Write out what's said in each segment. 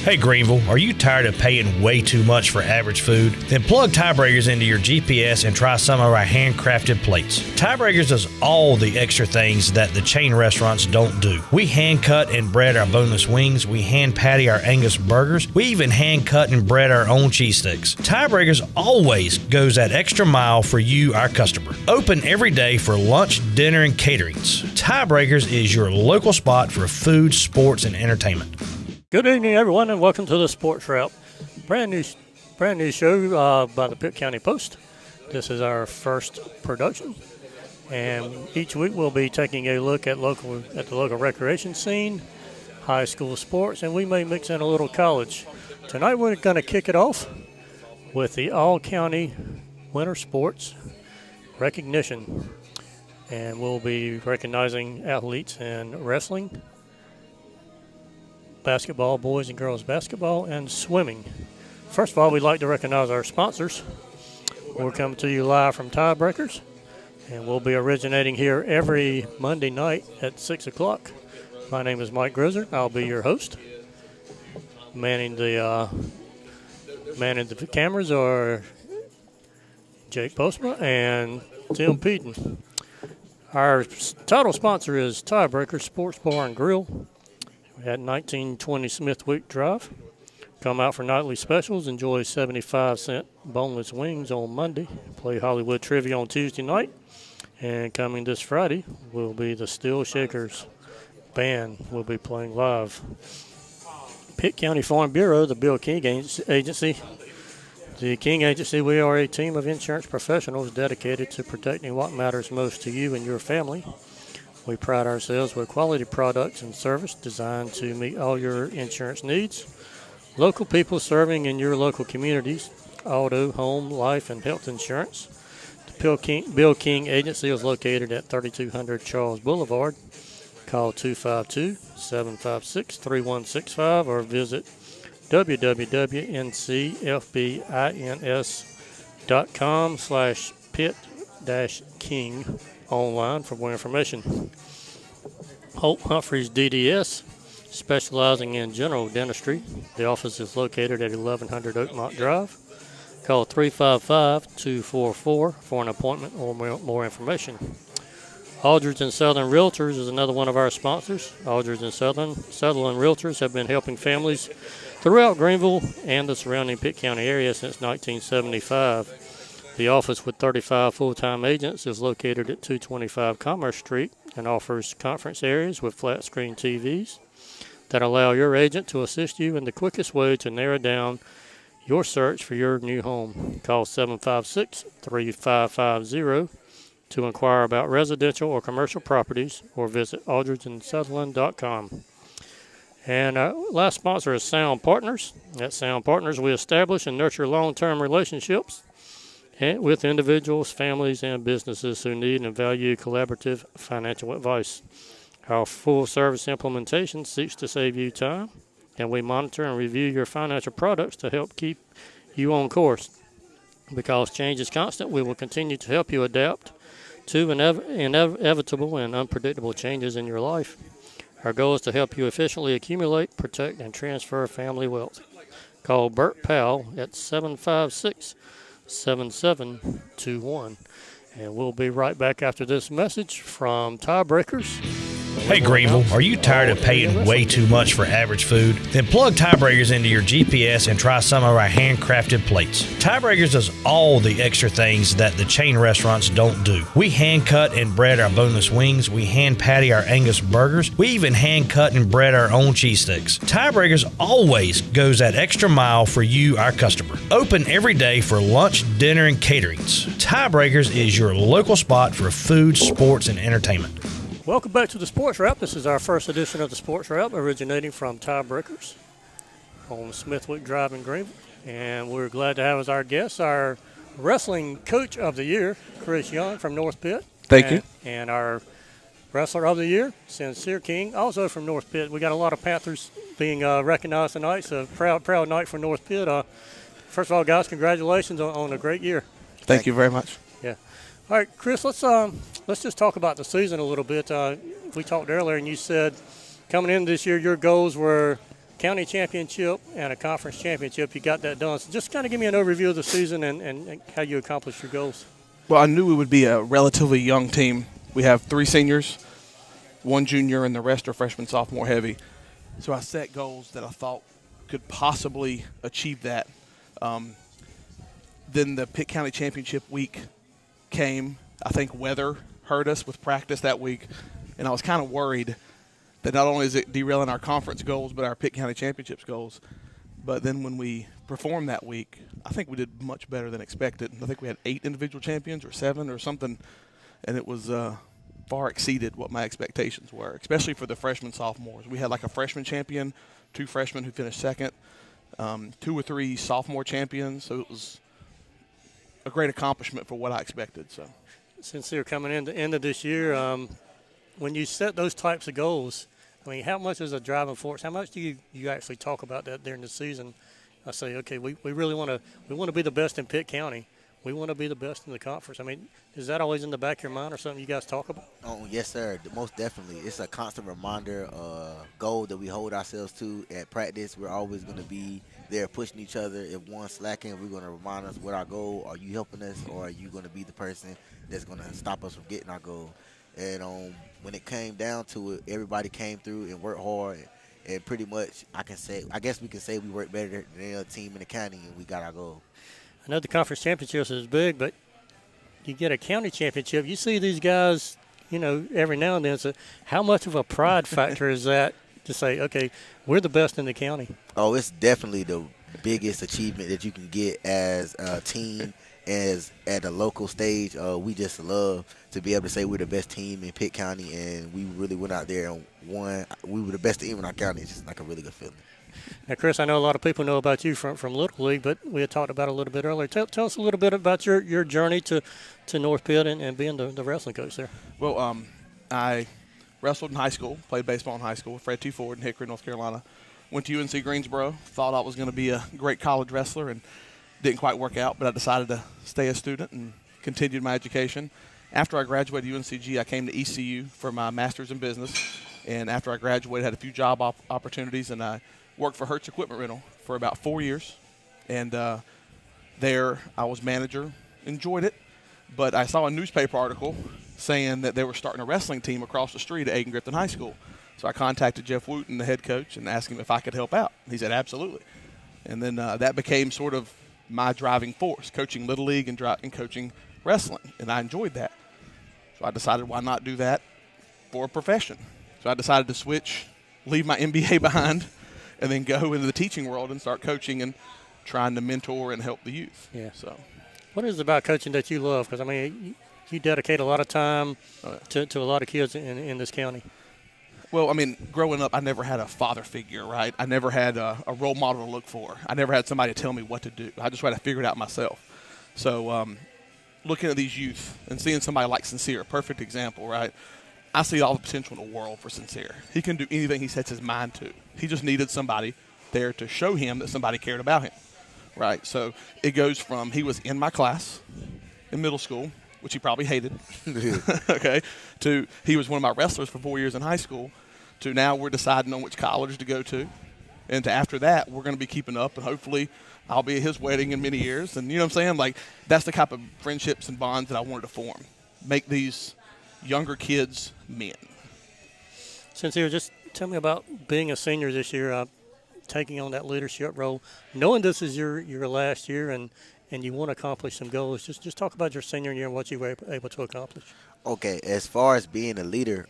Hey Greenville, are you tired of paying way too much for average food? Then plug Tiebreakers into your GPS and try some of our handcrafted plates. Tiebreakers does all the extra things that the chain restaurants don't do. We hand cut and bread our boneless wings, we hand patty our Angus burgers, we even hand cut and bread our own cheese sticks. Tiebreakers always goes that extra mile for you, our customer. Open every day for lunch, dinner, and caterings. Tiebreakers is your local spot for food, sports, and entertainment. Good evening, everyone, and welcome to the Sports Wrap. Brand new show by the Pitt County Post. This is our first production, and each week we'll be taking a look at the local recreation scene, high school sports, and we may mix in a little college. Tonight we're going to kick it off with the All-County Winter Sports recognition, and we'll be recognizing athletes in wrestling, basketball, boys and girls basketball, and swimming. First of all, we'd like to recognize our sponsors. We're coming to you live from Tiebreakers, and we'll be originating here every Monday night at 6 o'clock. My name is Mike Grizzard. I'll be your host. Manning the cameras are Jake Postma and Tim Peden. Our title sponsor is Tiebreakers Sports Bar and Grill at 1920 Smithwick Drive. Come out for nightly specials. Enjoy 75-cent boneless wings on Monday. Play Hollywood Trivia on Tuesday night. And coming this Friday will be the Steel Shakers Band will be playing live. Pitt County Farm Bureau, the Bill King Agency. The King Agency, we are a team of insurance professionals dedicated to protecting what matters most to you and your family. We pride ourselves with quality products and service designed to meet all your insurance needs. Local people serving in your local communities, auto, home, life, and health insurance. The Bill King Agency is located at 3200 Charles Boulevard. Call 252-756-3165 or visit www.ncfbins.com/pit-king online for more information. Holt Humphreys DDS, specializing in general dentistry. The office is located at 1100 Oakmont Drive. Call 355-244 for an appointment or more information. Aldridge and Southern Realtors is another one of our sponsors. Aldridge and Sutherland Realtors have been helping families throughout Greenville and the surrounding Pitt County area since 1975. The office with 35 full-time agents is located at 225 Commerce Street and offers conference areas with flat-screen TVs that allow your agent to assist you in the quickest way to narrow down your search for your new home. Call 756-3550 to inquire about residential or commercial properties or visit aldridgeandsutherland.com. And our last sponsor is Sound Partners. At Sound Partners, we establish and nurture long-term relationships with individuals, families, and businesses who need and value collaborative financial advice. Our full-service implementation seeks to save you time, and we monitor and review your financial products to help keep you on course. Because change is constant, we will continue to help you adapt to inevitable and unpredictable changes in your life. Our goal is to help you efficiently accumulate, protect, and transfer family wealth. Call Bert Powell at 756-7721. And we'll be right back after this message from Tiebreakers. Hey Greenville, are you tired of paying way too much for average food? Then plug Tiebreakers into your GPS and try some of our handcrafted plates. Tiebreakers does all the extra things that the chain restaurants don't do. We hand cut and bread our boneless wings, we hand patty our Angus burgers, we even hand cut and bread our own cheese sticks. Tiebreakers always goes that extra mile for you, our customer. Open every day for lunch, dinner, and caterings. Tiebreakers is your local spot for food, sports, and entertainment. Welcome back to the Sports Wrap. This is our first edition of the Sports Wrap, originating from Tiebreakers on Smithwick Drive in Greenville. And we're glad to have as our guest our wrestling coach of the year, Chris Young from North Pitt. Thank you. And our wrestler of the year, Sincere King, also from North Pitt. We got a lot of Panthers being recognized tonight, so proud night for North Pitt. First of all, guys, congratulations on a great year. Thank you very much. Yeah. All right, Chris, let's just talk about the season a little bit. We talked earlier, and you said coming in this year, your goals were county championship and a conference championship. You got that done. So just kind of give me an overview of the season and how you accomplished your goals. Well, I knew we would be a relatively young team. We have 3 seniors, 1 junior, and the rest are freshman, sophomore heavy. So I set goals that I thought could possibly achieve that. Then the Pitt County Championship week came. I think weather hurt us with practice that week, and I was kind of worried that not only is it derailing our conference goals but our Pitt County Championships goals. But then when we performed that week, I think we did much better than expected. I think we had 8 individual champions or 7 or something, and it was far exceeded what my expectations were, especially for the freshmen, sophomores. We had like a freshman champion, 2 freshmen who finished second, 2 or 3 sophomore champions. So it was a great accomplishment for what I expected. So, since they're coming in the end of this year, when you set those types of goals, I mean, how much is a driving force? How much do you actually talk about that during the season? I say, okay, we really want to be the best in Pitt County. We want to be the best in the conference. I mean, is that always in the back of your mind or something you guys talk about? Oh, yes, sir. Most definitely. It's a constant reminder, goal that we hold ourselves to at practice. We're always going to be there pushing each other. If one's slacking, we're going to remind us what our goal. Are you helping us, or are you going to be the person that's going to stop us from getting our goal? And when it came down to it, everybody came through and worked hard. And pretty much, I guess we can say we worked better than any other team in the county, and we got our goal. I know the conference championships is big, but you get a county championship. You see these guys, every now and then. So how much of a pride factor is that to say, okay, we're the best in the county? Oh, it's definitely the biggest achievement that you can get as a team, as at a local stage. We just love to be able to say we're the best team in Pitt County, and we really went out there and won. We were the best team in our county. It's just like a really good feeling. Now, Chris, I know a lot of people know about you from Little League, but we had talked about it a little bit earlier. Tell us a little bit about your journey to North Pitt and being the wrestling coach there. Well, I wrestled in high school, played baseball in high school with Fred T. Ford in Hickory, North Carolina. Went to UNC Greensboro, thought I was going to be a great college wrestler, and didn't quite work out, but I decided to stay a student and continued my education. After I graduated UNCG, I came to ECU for my master's in business, and after I graduated, had a few job opportunities, and I worked for Hertz Equipment Rental for about 4 years, and there I was manager, enjoyed it, but I saw a newspaper article saying that they were starting a wrestling team across the street at Aiken Griffin High School. So I contacted Jeff Wooten, the head coach, and asked him if I could help out. He said, absolutely. And then that became sort of my driving force, coaching Little League and coaching wrestling, and I enjoyed that. So I decided why not do that for a profession. So I decided to switch, leave my MBA behind, and then go into the teaching world and start coaching and trying to mentor and help the youth. Yeah. So, what is it about coaching that you love? Because, I mean, you dedicate a lot of time to a lot of kids in this county. Well, I mean, growing up, I never had a father figure, right? I never had a role model to look for. I never had somebody to tell me what to do. I just tried to figure it out myself. So looking at these youth and seeing somebody like Sincere, a perfect example, right? I see all the potential in the world for Sincere. He can do anything he sets his mind to. He just needed somebody there to show him that somebody cared about him, right? So it goes from he was in my class in middle school, which he probably hated, okay, to he was one of my wrestlers for 4 years in high school, to now we're deciding on which college to go to, and to after that we're going to be keeping up, and hopefully I'll be at his wedding in many years. And you know what I'm saying? Like, that's the type of friendships and bonds that I wanted to form, make these younger kids men. Sincere, just tell me about being a senior this year, taking on that leadership role, knowing this is your last year and you want to accomplish some goals. Just talk about your senior year and what you were able to accomplish. Okay, as far as being a leader,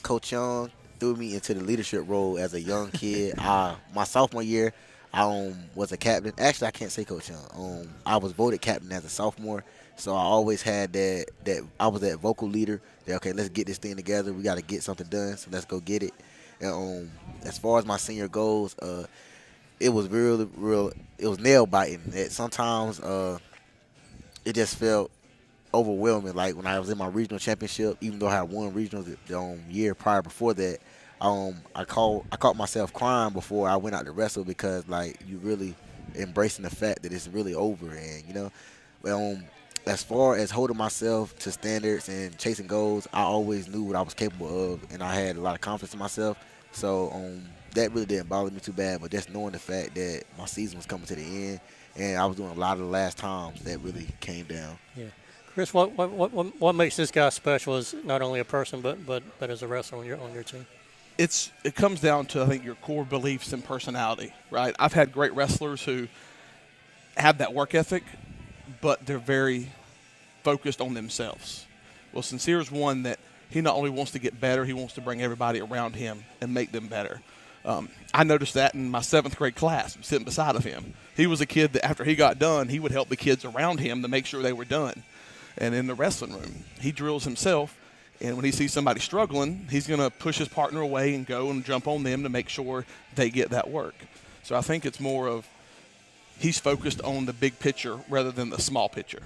Coach Young threw me into the leadership role as a young kid. My sophomore year, I was a captain. Actually, I can't say Coach Young. I was voted captain as a sophomore, so I always had that I was that vocal leader. That, okay, let's get this thing together. We got to get something done, so let's go get it. And as far as my senior goals, it was real. It was nail biting. Sometimes it just felt overwhelming. Like when I was in my regional championship, even though I had won regionals the year prior before that, I caught myself crying before I went out to wrestle because like you really embracing the fact that it's really over. And as far as holding myself to standards and chasing goals, I always knew what I was capable of, and I had a lot of confidence in myself. So that really didn't bother me too bad. But just knowing the fact that my season was coming to the end and I was doing a lot of the last times, that really came down. Yeah. Chris, what makes this guy special as not only a person but as a wrestler on your team? It comes down to, I think, your core beliefs and personality, right? I've had great wrestlers who have that work ethic, but they're very focused on themselves. Well, Sincere's one that he not only wants to get better, he wants to bring everybody around him and make them better. I noticed that in my 7th grade class, sitting beside of him. He was a kid that after he got done, he would help the kids around him to make sure they were done. And in the wrestling room, he drills himself, and when he sees somebody struggling, he's going to push his partner away and go and jump on them to make sure they get that work. So I think it's more of he's focused on the big picture rather than the small picture.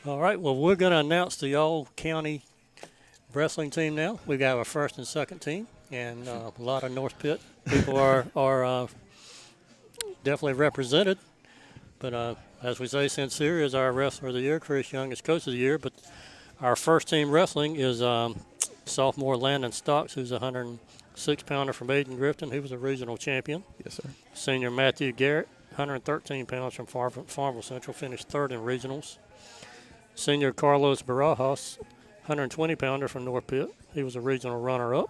All right, well, we're going to announce the all-county wrestling team now. We've got our first and second team, and a lot of North Pitt people are definitely represented. But as we say, Sincere is our wrestler of the year. Chris Young is coach of the year. But our first team wrestling is sophomore Landon Stocks, who's a 106-pounder from Aiden Grifton. He was a regional champion. Yes, sir. Senior Matthew Garrett, 113 pounds from Farmville Central, finished 3rd in regionals. Senior Carlos Barajas, 120-pounder from North Pitt. He was a regional runner-up.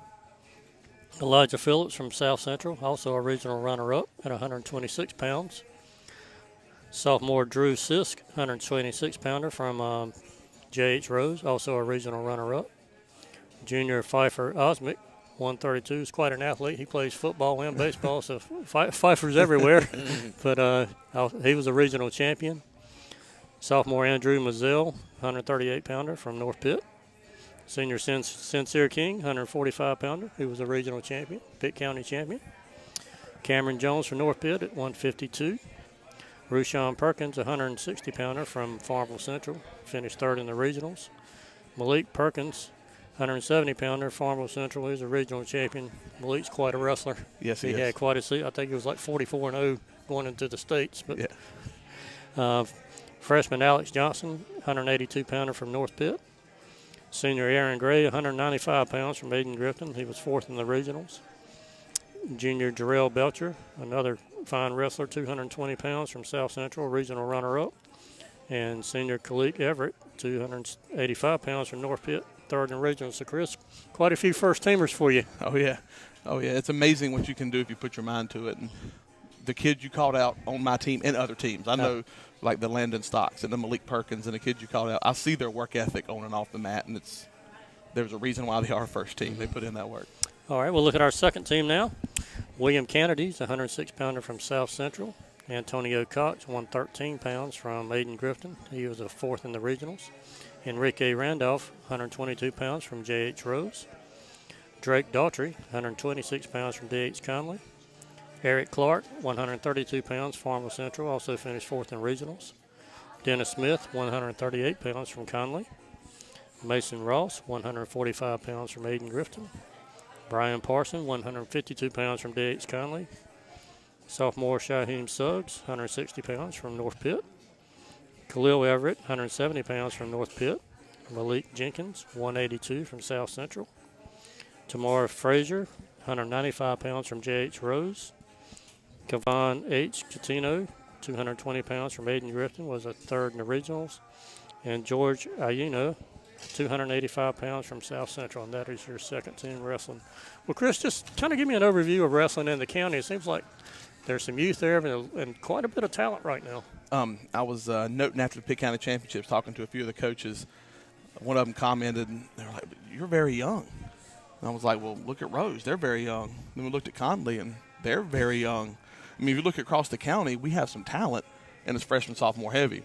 Elijah Phillips from South Central, also a regional runner-up at 126 pounds. Sophomore Drew Sisk, 126-pounder from J.H. Rose, also a regional runner-up. Junior Pfeiffer Osmick, 132, is quite an athlete. He plays football and baseball, so Pfeiffer's everywhere. But he was a regional champion. Sophomore Andrew Mazzell, 138-pounder from North Pitt. Senior Sincere King, 145-pounder. He was a regional champion, Pitt County champion. Cameron Jones from North Pitt at 152. Rushawn Perkins, 160-pounder from Farmville Central, finished 3rd in the regionals. Malik Perkins, 170-pounder, Farmville Central. He's a regional champion. Malik's quite a wrestler. Yes, he is. Had quite a seat. I think he was like 44-0 going into the states. But yeah. Freshman Alex Johnson, 182-pounder from North Pitt. Senior Aaron Gray, 195 pounds from Aiden Grifton. He was 4th in the regionals. Junior Jarrell Belcher, another fine wrestler, 220 pounds from South Central, regional runner-up. And senior Khalik Everett, 285 pounds from North Pitt, 3rd in regionals. So, Chris, quite a few first-teamers for you. Oh, yeah. It's amazing what you can do if you put your mind to it. And the kids you called out on my team and other teams, I know like the Landon Stocks and the Malik Perkins and the kids you called out, I see their work ethic on and off the mat, and there's a reason why they are first team. They put in that work. All right, we'll look at our second team now. William Kennedy's a 106-pounder from South Central. Antonio Cox, 113 pounds from Aiden Grifton. He was a 4th in the regionals. Enrique Randolph, 122 pounds from J.H. Rose. Drake Daughtry, 126 pounds from D.H. Conley. Eric Clark, 132 pounds, Farmville Central, also finished 4th in regionals. Dennis Smith, 138 pounds from Conley. Mason Ross, 145 pounds from Aiden Grifton. Brian Parson, 152 pounds from D.H. Conley. Sophomore Shaheem Suggs, 160 pounds from North Pitt. Khalil Everett, 170 pounds from North Pitt. Malik Jenkins, 182 from South Central. Tamara Frazier, 195 pounds from J.H. Rose. Kevon H. Catino, 220 pounds from Aiden Grifton, was a 3rd in the regionals. And George Ayuno, 285 pounds from South Central, and that is your second team wrestling. Well, Chris, just kind of give me an overview of wrestling in the county. It seems like there's some youth there and quite a bit of talent right now. I was noting after the Pitt County Championships, talking to a few of the coaches. One of them commented, and they were like, "You're very young." And I was like, "Well, look at Rose. They're very young." Then we looked at Conley, and they're very young. I mean, if you look across the county, we have some talent, and it's freshman, sophomore heavy.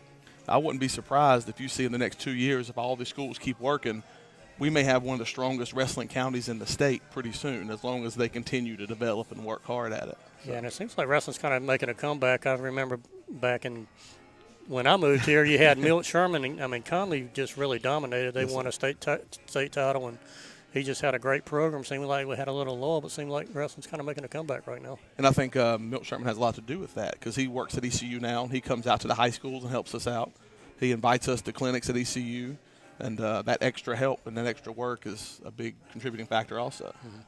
I wouldn't be surprised if you see in the next 2 years, if all these schools keep working, we may have one of the strongest wrestling counties in the state pretty soon, as long as they continue to develop and work hard at it. So. Yeah, and it seems like wrestling's kind of making a comeback. I remember back when I moved here, you had Milt Sherman. And, Conley just really dominated. They won a state title, and he just had a great program. Seemed like we had a little lull, but seemed like wrestling's kind of making a comeback right now. And I think Milt Sherman has a lot to do with that because he works at ECU now. He comes out to the high schools and helps us out. He invites us to clinics at ECU, and that extra help and that extra work is a big contributing factor also. Mm-hmm.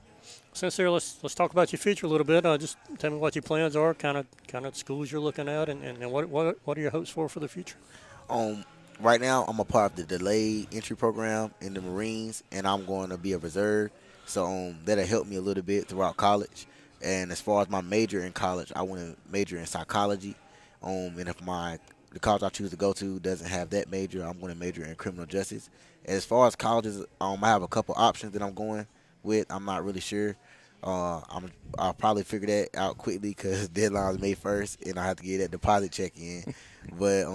Sincere, let's talk about your future a little bit. Just tell me what your plans are, kind of schools you're looking at, and what are your hopes for the future? Right now, I'm a part of the delayed entry program in the Marines, and I'm going to be a reserve. So that'll help me a little bit throughout college. And as far as my major in college, I want to major in psychology. And if the college I choose to go to doesn't have that major, I'm going to major in criminal justice. And as far as colleges, I have a couple options that I'm going with. I'm not really sure. I'll probably figure that out quickly because deadline's May 1st, and I have to get that deposit check in. But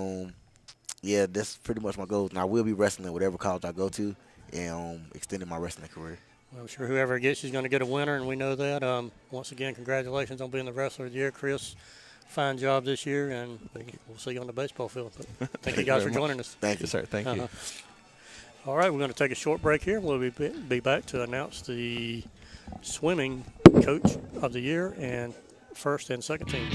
yeah, that's pretty much my goals. And I will be wrestling whatever college I go to and extending my wrestling career. Well, I'm sure whoever gets you is going to get a winner, and we know that. Once again, congratulations on being the Wrestler of the Year, Chris. Fine job this year, and we'll see you on the baseball field. But thank you guys for joining us. Thank you, sir. Thank you. All right, we're going to take a short break here. We'll be back to announce the swimming coach of the year and first and second team.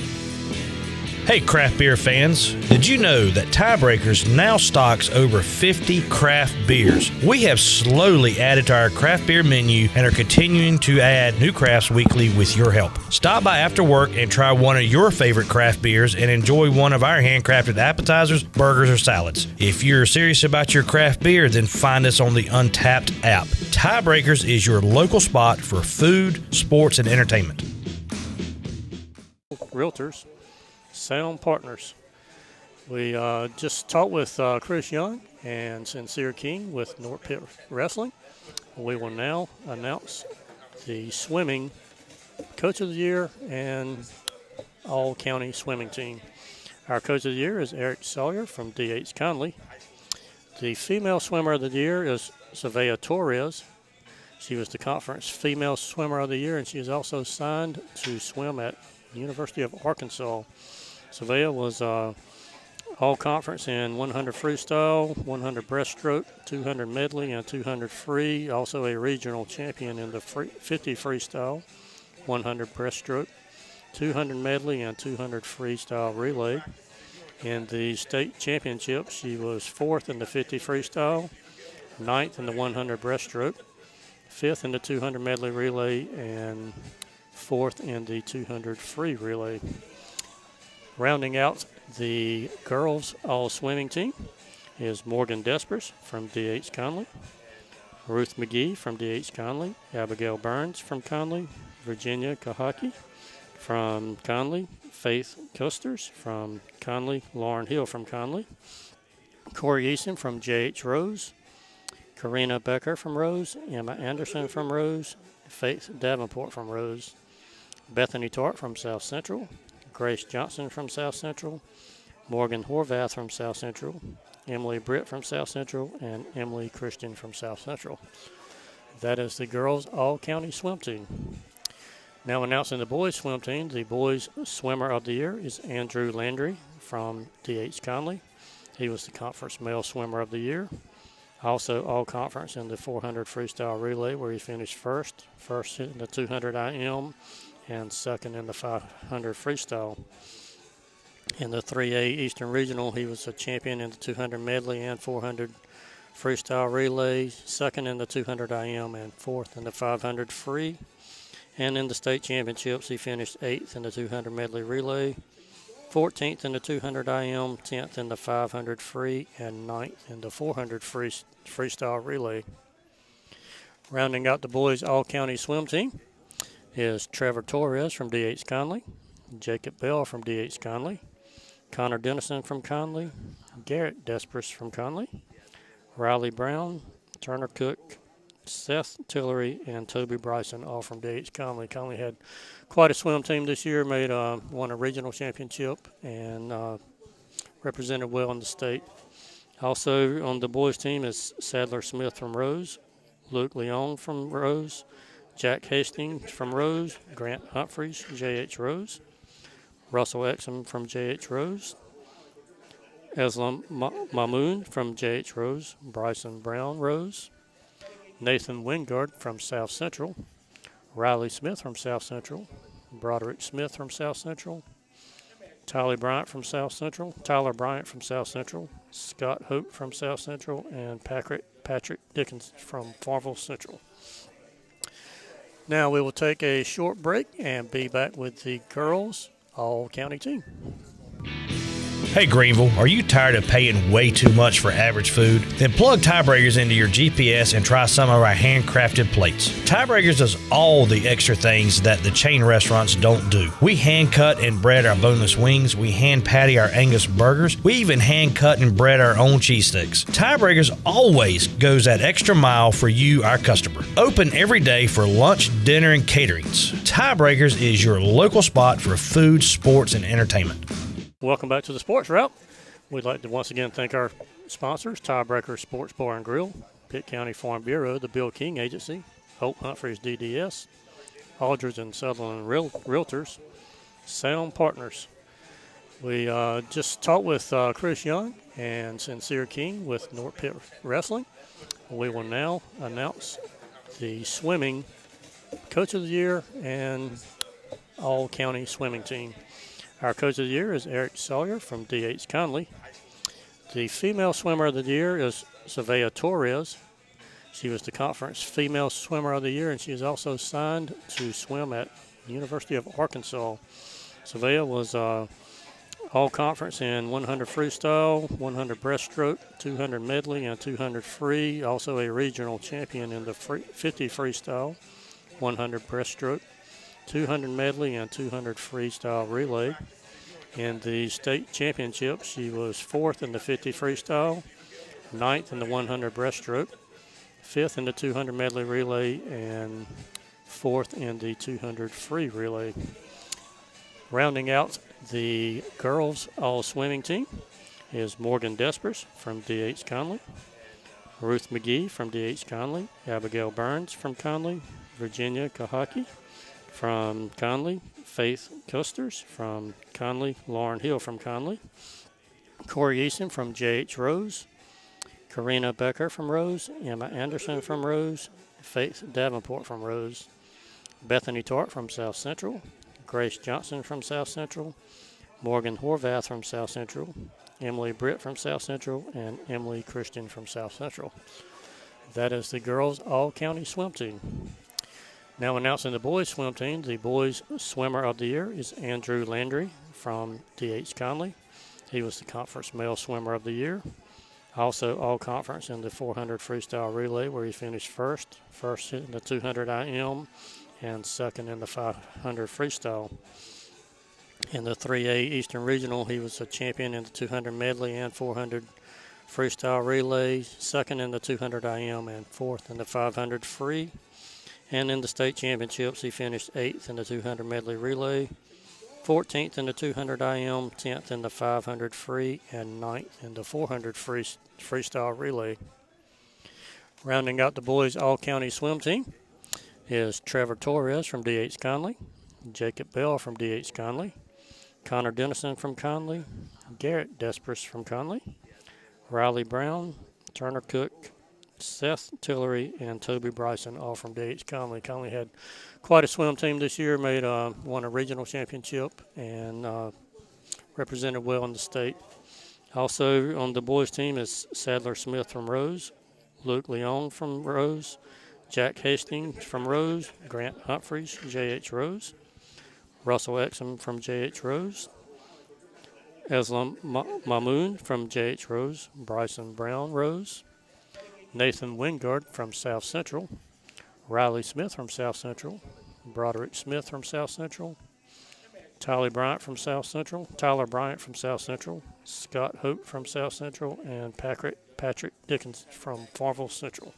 Hey, craft beer fans, did you know that Tiebreakers now stocks over 50 craft beers? We have slowly added to our craft beer menu and are continuing to add new crafts weekly with your help. Stop by after work and try one of your favorite craft beers and enjoy one of our handcrafted appetizers, burgers, or salads. If you're serious about your craft beer, then find us on the Untapped app. Tiebreakers is your local spot for food, sports, and entertainment. Realtors. Sound Partners. We just talked with Chris Young and Sincere King with North Pitt Wrestling. We will now announce the swimming coach of the year and all-county swimming team. Our coach of the year is Eric Sawyer from D.H. Conley. The female swimmer of the year is Savea Torres. She was the conference female swimmer of the year, and she is also signed to swim at University of Arkansas. Savea was all-conference in 100 freestyle, 100 breaststroke, 200 medley, and 200 free. Also a regional champion in the 50 freestyle, 100 breaststroke, 200 medley, and 200 freestyle relay. In the state championship, she was 4th in the 50 freestyle, 9th in the 100 breaststroke, 5th in the 200 medley relay, and 4th in the 200 free relay. Rounding out the girls all-swimming team is Morgan Despers from D.H. Conley, Ruth McGee from D.H. Conley, Abigail Burns from Conley, Virginia Kahaki from Conley, Faith Custers from Conley, Lauren Hill from Conley, Corey Eason from J.H. Rose, Karina Becker from Rose, Emma Anderson from Rose, Faith Davenport from Rose, Bethany Tart from South Central, Grace Johnson from South Central, Morgan Horvath from South Central, Emily Britt from South Central, and Emily Christian from South Central. That is the girls all-county swim team. Now announcing the boys swim team, the boys swimmer of the year is Andrew Landry from D.H. Conley. He was the conference male swimmer of the year. Also all-conference in the 400 freestyle relay where he finished first in the 200 IM, and second in the 500 freestyle. In the 3A Eastern Regional, he was a champion in the 200 medley and 400 freestyle relay, second in the 200 IM, and 4th in the 500 free. And in the state championships, he finished 8th in the 200 medley relay, 14th in the 200 IM, 10th in the 500 free, and 9th in the 400 freestyle relay. Rounding out the boys all-county swim team is Trevor Torres from D.H. Conley, Jacob Bell from D.H. Conley, Connor Dennison from Conley, Garrett Despers from Conley, Riley Brown, Turner Cook, Seth Tillery, and Toby Bryson, all from D.H. Conley. Conley had quite a swim team this year, won a regional championship, and represented well in the state. Also on the boys team is Sadler Smith from Rose, Luke Leon from Rose, Jack Hastings from Rose, Grant Humphreys, J.H. Rose, Russell Exum from J.H. Rose, Eslam Mamoon from J.H. Rose, Bryson Brown Rose, Nathan Wingard from South Central, Riley Smith from South Central, Broderick Smith from South Central, Tyler Bryant from South Central, Scott Hope from South Central, and Patrick Dickens from Farmville Central. Now we will take a short break and be back with the girls all-county team. Hey Greenville, are you tired of paying way too much for average food? Then plug Tiebreakers into your GPS and try some of our handcrafted plates. Tiebreakers does all the extra things that the chain restaurants don't do. We hand cut and bread our boneless wings, we hand patty our Angus burgers, we even hand cut and bread our own cheese sticks. Tiebreakers always goes that extra mile for you, our customer. Open every day for lunch, dinner, and caterings. Tiebreakers is your local spot for food, sports, and entertainment. Welcome back to the Sports Route. We'd like to once again thank our sponsors, Tiebreaker Sports Bar and Grill, Pitt County Farm Bureau, the Bill King Agency, Hope Humphreys DDS, Aldridge and Sutherland Realtors, Sound Partners. We just talked with Chris Young and Sincere King with North Pitt Wrestling. We will now announce the swimming Coach of the Year and all-county swimming team. Our Coach of the Year is Eric Sawyer from D.H. Conley. The Female Swimmer of the Year is Savea Torres. She was the conference Female Swimmer of the Year, and she is also signed to swim at the University of Arkansas. Savea was all-conference in 100 freestyle, 100 breaststroke, 200 medley, and 200 free. Also a regional champion in the 50 freestyle, 100 breaststroke, 200 medley, and 200 freestyle relay. In the state championship, she was 4th in the 50 freestyle, 9th in the 100 breaststroke, 5th in the 200 medley relay, and 4th in the 200 free relay. Rounding out the girls all-swimming team is Morgan Despers from D.H. Conley, Ruth McGee from D.H. Conley, Abigail Burns from Conley, Virginia Kahaki from Conley, Faith Custers from Conley, Lauren Hill from Conley, Corey Easton from J.H. Rose, Karina Becker from Rose, Emma Anderson from Rose, Faith Davenport from Rose, Bethany Tart from South Central, Grace Johnson from South Central, Morgan Horvath from South Central, Emily Britt from South Central, and Emily Christian from South Central. That is the girls all-county swim team. Now announcing the boys swim team, the boys swimmer of the year is Andrew Landry from D.H. Conley. He was the conference male swimmer of the year. Also all conference in the 400 freestyle relay where he finished first in the 200 IM and second in the 500 freestyle. In the 3A Eastern Regional, he was a champion in the 200 medley and 400 freestyle relay, second in the 200 IM and 4th in the 500 free. And in the state championships, he finished 8th in the 200 medley relay, 14th in the 200 IM, 10th in the 500 free, and 9th in the 400 freestyle relay. Rounding out the boys all-county swim team is Trevor Torres from D.H. Conley, Jacob Bell from D.H. Conley, Connor Dennison from Conley, Garrett Despers from Conley, Riley Brown, Turner Cook, Seth Tillery, and Toby Bryson, all from D.H. Conley. Conley had quite a swim team this year, won a regional championship, and represented well in the state. Also on the boys team is Sadler Smith from Rose, Luke Leon from Rose, Jack Hastings from Rose, Grant Humphreys, J.H. Rose, Russell Exum from J.H. Rose, Eslam Mamoon from J.H. Rose, Bryson Brown Rose, Nathan Wingard from South Central, Riley Smith from South Central, Broderick Smith from South Central, Tyler Bryant from South Central, Scott Hope from South Central, and Patrick Dickens from Farmville Central.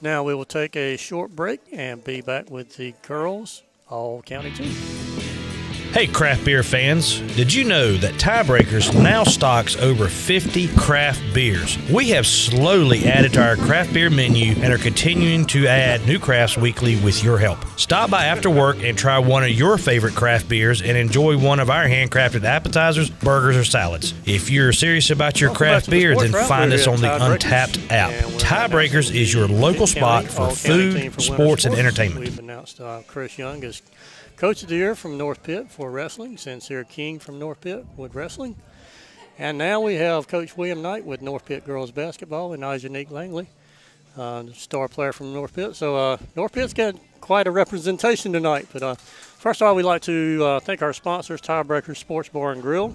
Now we will take a short break and be back with the girls all-county team. Hey craft beer fans, did you know that Tiebreakers now stocks over 50 craft beers? We have slowly added to our craft beer menu and are continuing to add new crafts weekly with your help. Stop by after work and try one of your favorite craft beers and enjoy one of our handcrafted appetizers, burgers, or salads. If you're serious about your craft beer, then find us on the Untapped app. Tiebreakers is your local spot for food, sports, and entertainment. We've announced Chris Young as Coach of the Year from North Pitt for wrestling, Sincere King from North Pitt with wrestling. And now we have Coach William Knight with North Pitt girls basketball and Ijanique Langley the star player from North Pitt. So North Pitt's got quite a representation tonight. But first of all, we'd like to thank our sponsors, Tiebreaker Sports Bar and Grill,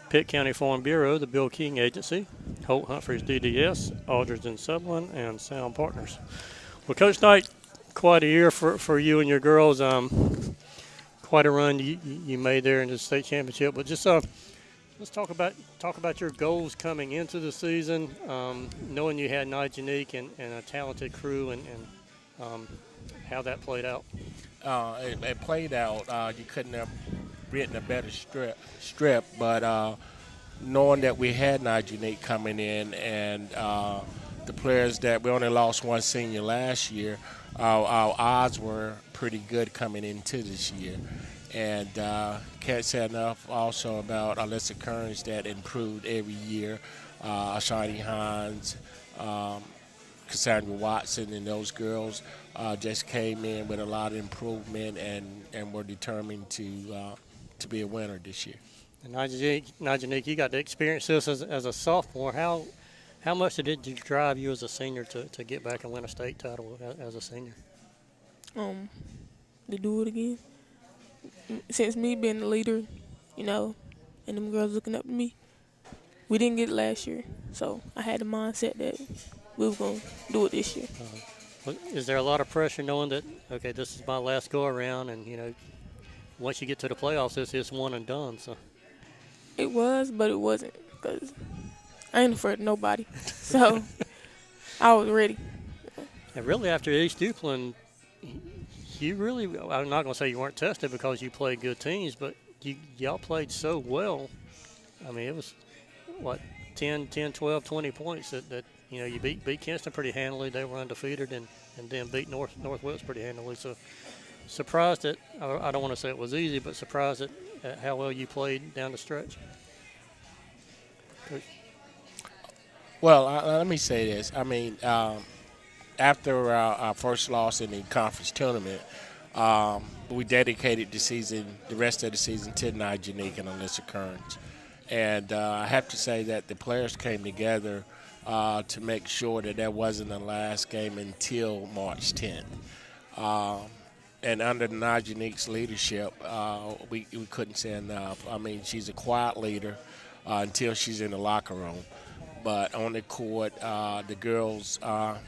Pitt County Farm Bureau, the Bill King Agency, Holt Humphreys DDS, Aldridge and Sutherland, and Sound Partners. Well, Coach Knight, quite a year for you and your girls. Quite a run you made there in the state championship. But just let's talk about your goals coming into the season, knowing you had Nigenique and a talented crew, and how that played out. It played out. You couldn't have written a better strip, but knowing that we had Nigenique coming in and the players that we only lost one senior last year, our odds were pretty good coming into this year. And can't say enough also about Alyssa Kearns that improved every year. Ashani Hines, Cassandra Watson, and those girls just came in with a lot of improvement and were determined to be a winner this year. And Nigenique, you got to experience this as a sophomore. How much did it drive you as a senior to get back and win a state title as a senior? To do it again. Since me being the leader, and them girls looking up to me, we didn't get it last year. So I had the mindset that we were going to do it this year. Is there a lot of pressure knowing that, okay, this is my last go around, and, once you get to the playoffs, it's one and done? So it was, but it wasn't, because I ain't afraid of nobody. So I was ready. And really, after East Duplin, you really, I'm not going to say you weren't tested because you played good teams, but y'all played so well. I mean, it was, 10, 12, 20 points that you beat Kinston pretty handily. They were undefeated, and then beat Northwest pretty handily. So surprised at, I don't want to say it was easy, but surprised at how well you played down the stretch. Well, let me say this. I mean, after our first loss in the conference tournament, we dedicated the rest of the season to Nigenique and Alyssa Kearns. And I have to say that the players came together to make sure that wasn't the last game until March 10th. And under Nigenique's leadership, we couldn't say enough. I mean, she's a quiet leader until she's in the locker room. But on the court, the girls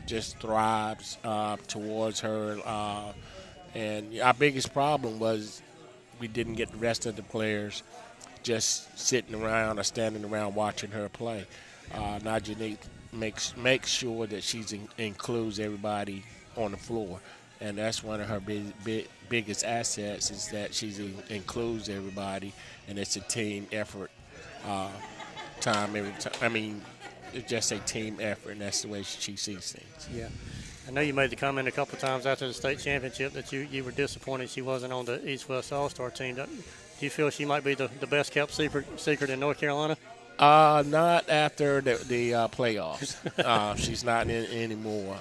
just thrives towards her. And our biggest problem was we didn't get the rest of the players just sitting around or standing around watching her play. Nigenique makes sure that she includes everybody on the floor. And that's one of her biggest assets is that she includes everybody, and it's a team effort time every time. I mean, it's just a team effort, and that's the way she sees things. Yeah. I know you made the comment a couple of times after the state championship that you were disappointed she wasn't on the East-West All-Star team. Do you feel she might be the best-kept secret in North Carolina? Not after the playoffs. She's not in anymore.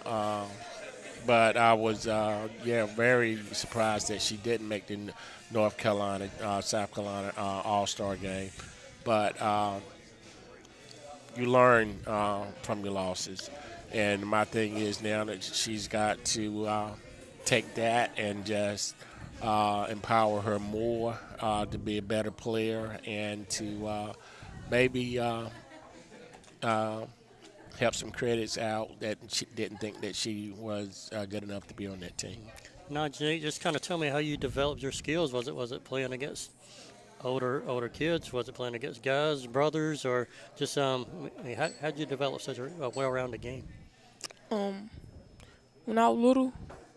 But I was, very surprised that she didn't make the North Carolina, South Carolina All-Star game. But you learn from your losses. And my thing is now that she's got to take that and just empower her more to be a better player and to maybe help some credits out that she didn't think that she was good enough to be on that team. Now, Jake, just kind of tell me how you developed your skills. Was it playing against older kids? Was it playing against guys, brothers, or just how did you develop such a well-rounded game? When I was little,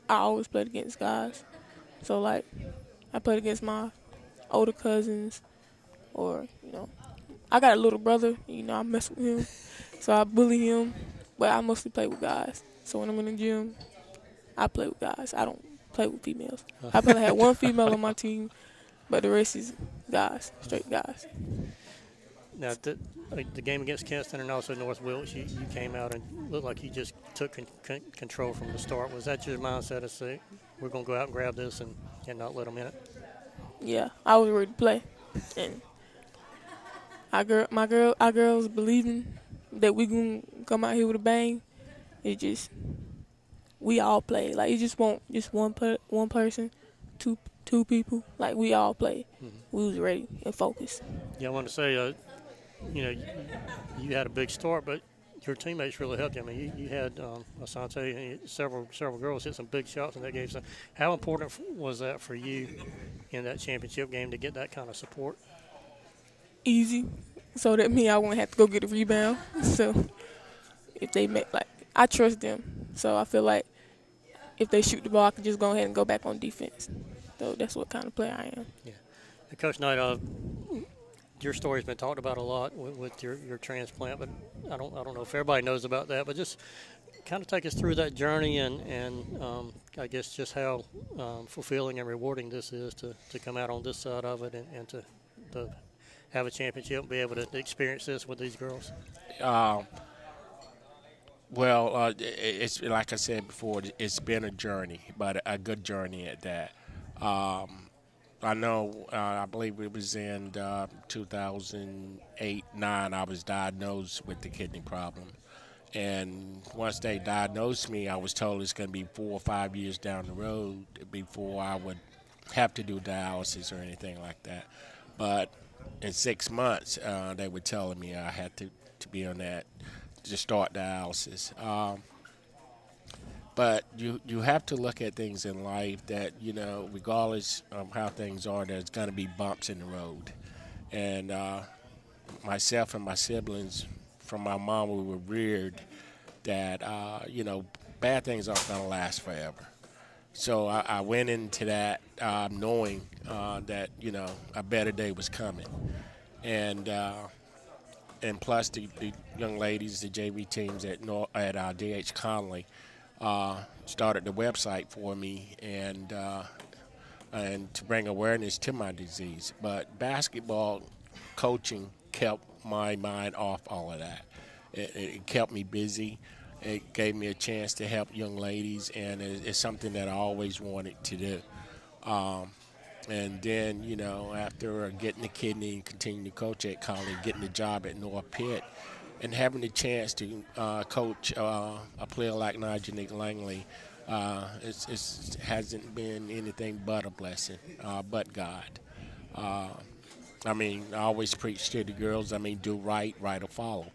I always played against guys. So, I played against my older cousins or, I got a little brother, I mess with him. So I bully him, but I mostly play with guys. So when I'm in the gym, I play with guys. I don't play with females. I probably had one female on my team, but the rest is guys, straight guys. Now, the game against Kinston and also North Wilkes, you came out and looked like you just took control from the start. Was that your mindset to say, we're going to go out and grab this and not let them in it? Yeah, I was ready to play. And our girls believing that we going to come out here with a bang. It just we all play. Like, it just won't just one person, two people. Like, we all play. We was ready and focused. Yeah, I want to say, you had a big start, but your teammates really helped you. I mean, you had Asante, several girls hit some big shots in that game. So how important was that for you in that championship game to get that kind of support? Easy, so that I won't have to go get a rebound. So if they I trust them. So I feel like if they shoot the ball, I can just go ahead and go back on defense. So that's what kind of player I am. Yeah. And Coach Knight, your story's been talked about a lot with your transplant, but I don't know if everybody knows about that. But just kind of take us through that journey and I guess just how fulfilling and rewarding this is to come out on this side of it and to have a championship and be able to experience this with these girls. Well, it's like I said before, it's been a journey, but a good journey at that. I know, I believe it was in 2008-9, I was diagnosed with the kidney problem. And once they diagnosed me, I was told it's going to be 4 or 5 years down the road before I would have to do dialysis or anything like that. But in 6 months, they were telling me I had to be on that to start dialysis. But you have to look at things in life that, regardless of how things are, there's going to be bumps in the road. And myself and my siblings, from my mom, we were reared that, bad things aren't going to last forever. So I went into that knowing that, a better day was coming. And plus the young ladies, the JV teams at DH Conley, started the website for me and to bring awareness to my disease. But basketball coaching kept my mind off all of that. It kept me busy. It gave me a chance to help young ladies, and it's something that I always wanted to do. And then, after getting the kidney and continuing to coach at Conley, getting the job at North Pitt, and having the chance to coach a player like Nigel Langley, it hasn't been anything but a blessing, but God. I always preach to the girls, do right will follow.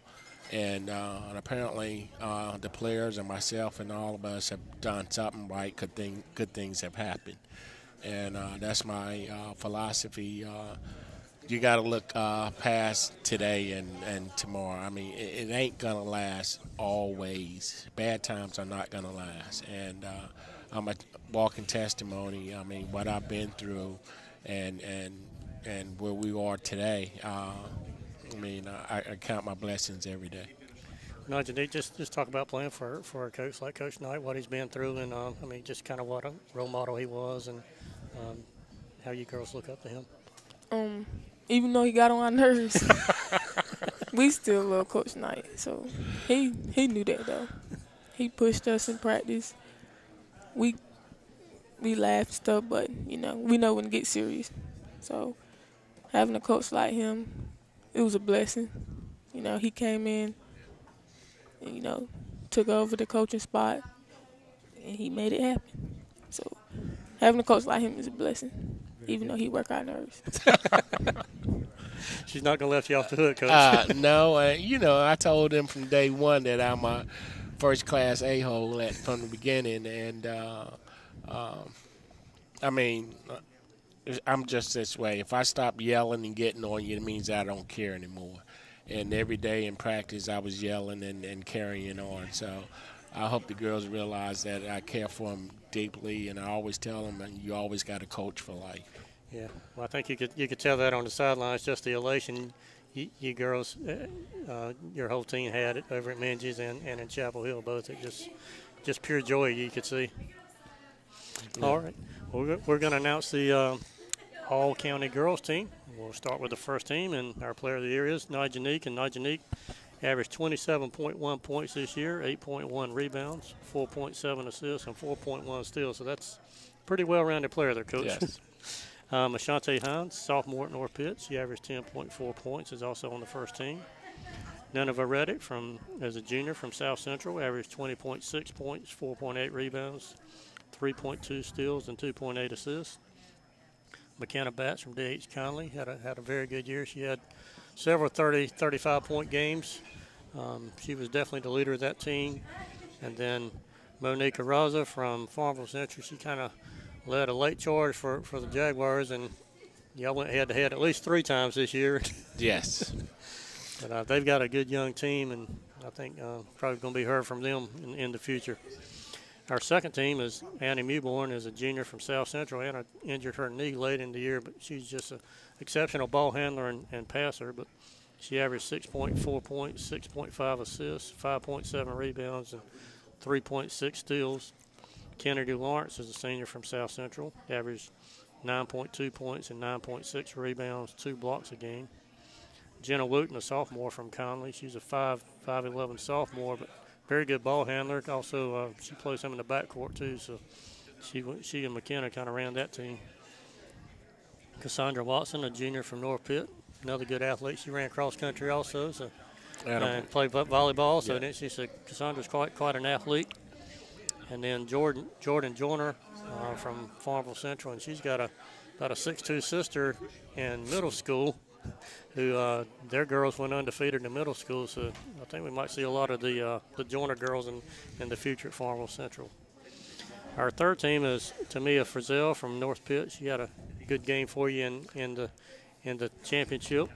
And apparently the players and myself and all of us have done something right, good things have happened. And that's my philosophy. You got to look past today and tomorrow. It ain't going to last always. Bad times are not going to last. And I'm a walking testimony. What I've been through and where we are today. I count my blessings every day. Nigel, just talk about playing for a coach like Coach Knight, what he's been through, and just kind of what a role model he was, and how you girls look up to him. Even though he got on our nerves, we still love Coach Knight. So he knew that though. He pushed us in practice. We laughed and stuff, but we know when to get serious. So having a coach like him, it was a blessing. He came in and, took over the coaching spot, and he made it happen. So having a coach like him is a blessing, even though he work our nerves. She's not going to let you off the hook, Coach. No, I told him from day one that I'm a first-class a-hole from the beginning, and I'm just this way. If I stop yelling and getting on you, it means I don't care anymore. And every day in practice, I was yelling and carrying on. So I hope the girls realize that I care for them deeply, and I always tell them, you always got a coach for life. Yeah, well, I think you could tell that on the sidelines, just the elation you girls, your whole team had it over at Minges and in Chapel Hill, both. It just pure joy you could see. Yeah. All right, well, we're going to announce the all-county girls team. We'll start with the first team, and our player of the year is Nigel. And Nigel averaged 27.1 points this year, 8.1 rebounds, 4.7 assists, and 4.1 steals. So that's a pretty well-rounded player there, Coach. Yes. Ashante Hines, sophomore at North Pitt. She averaged 10.4 points, is also on the first team. Nineveh Reddick as a junior from South Central, averaged 20.6 points, 4.8 rebounds, 3.2 steals, and 2.8 assists. McKenna Batts from D.H. Conley had a very good year. She had several 30, 35-point games. She was definitely the leader of that team. And then Monique Arraza from Farmville Central, she kind of led a late charge for the Jaguars, and y'all went head-to-head at least 3 times this year. Yes. But they've got a good young team, and I think probably going to be heard from them in the future. Our second team is Annie Mewborn, is a junior from South Central. Anna injured her knee late in the year, but she's just an exceptional ball handler and passer. But she averaged 6.4 points, 6.5 assists, 5.7 rebounds, and 3.6 steals. Kennedy Lawrence is a senior from South Central. Averaged 9.2 points and 9.6 rebounds, 2 blocks a game. Jenna Wooten, a sophomore from Conley. She's a 5'11" sophomore, but very good ball handler. Also, she plays some in the backcourt too, so she and McKenna kind of ran that team. Cassandra Watson, a junior from North Pitt, another good athlete. She ran cross country also, so and played volleyball. So then she said Cassandra's quite an athlete. And then Jordan Joyner from Farmville Central, and she's got about a 6'2" sister in middle school, who their girls went undefeated in middle school. So I think we might see a lot of the Joyner girls in the future at Farmville Central. Our third team is Tamia Frizzell from North Pitt. She had a good game for you in the championship.